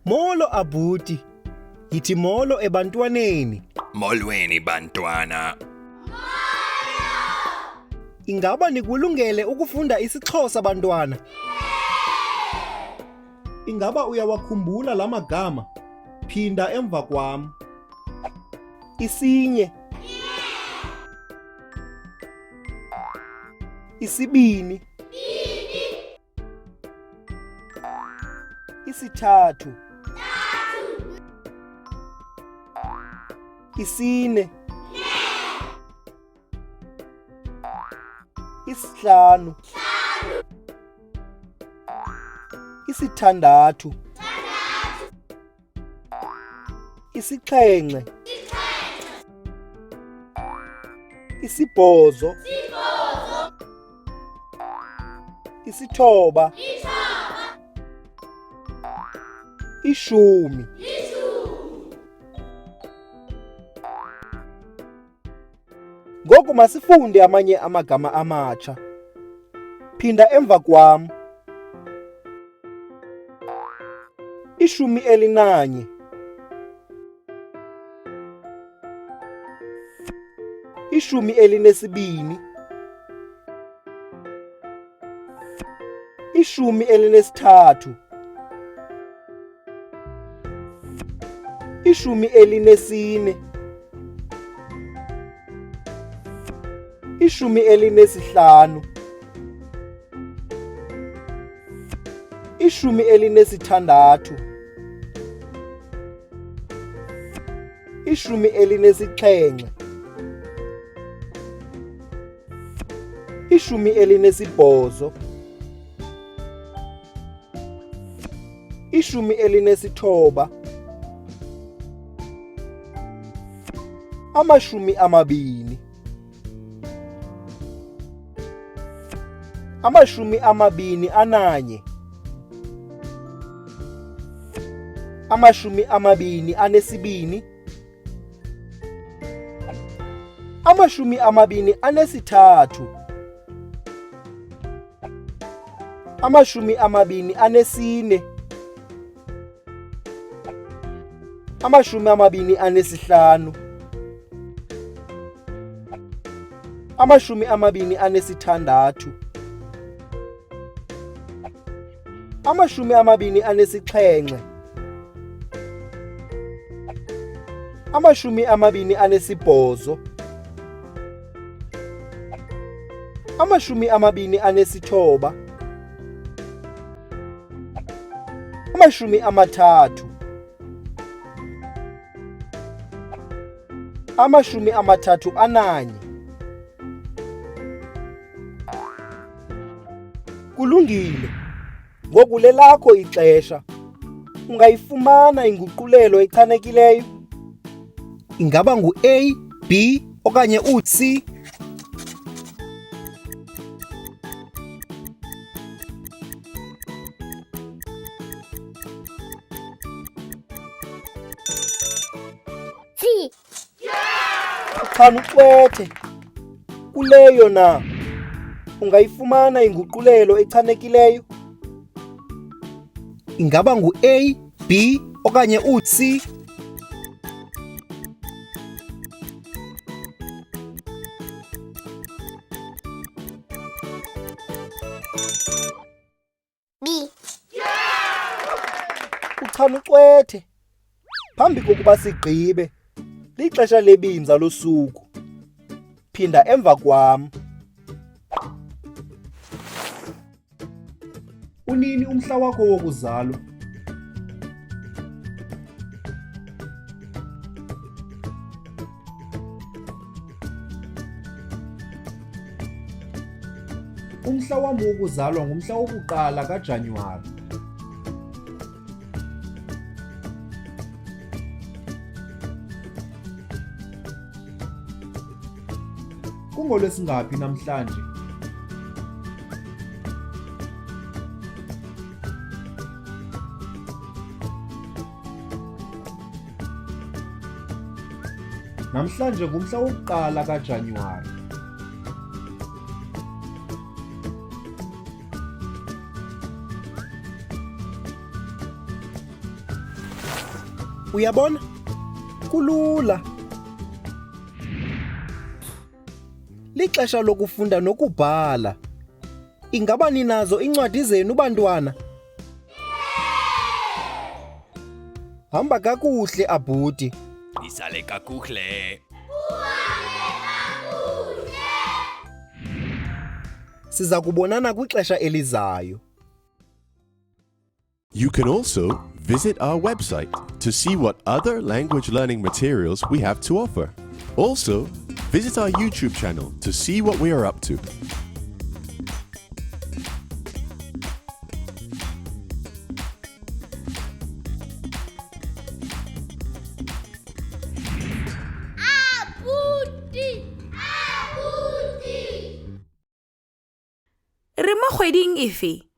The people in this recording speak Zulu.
Molo Abuti. Yithi molo ebantwaneni. Molweni bantwana. Ingaba nikulungele ukufunda isiXhosa bantwana? Ingaba uyawakhumbula la magama? Phinda emva kwam. Isinye. Isibini. Isithathu. Isine. Isihlanu. Isithandathu. Isixhenxe. Isibhozo. Isithoba. Ishumi. Ngoku masifunde amanye amagama amatsha. Phinda emva kwam. 11. 12. 13. 14. 15. 16. 17. 18. 19. 20. 21. 22. 22. 23. 24. 25. 26. 27. 31. Kulungile. Ngoku lelakho ixesha. Ungayifumana inguqulelo echanekileyo? Ingaba ngu-A, B okanye u-C? C. Uchana ucwethe. Kuleyo na. Ungayifumana inguqulelo echanekileyo? Ingaba ngu-A, B okanye u-C? B. Uchana ucwethe. Phambi kokuba sigqibe, lixesha lebinza losuku. Phinda emva kwam. Unini umhla wakho wokuzalwa? Umhla wam wokuzalwa ngumhla wokuqala kaJanuwari. KungolweSingaphi namhlanje? Namhlanje ngumhla wokuqala kaJanuwari. Uyabona? Kulula. Lixesha lokufunda nokubhala. Ingaba ninazo incwadi zenu bantwana? Hamba kakuhle Abuti. Isale kakuhle. Siza kubonana kwixesha elizayo. You can also visit our website to see what other language learning materials we have to offer. Also, visit our YouTube channel to see what we are up to. Re mo kgweding efe?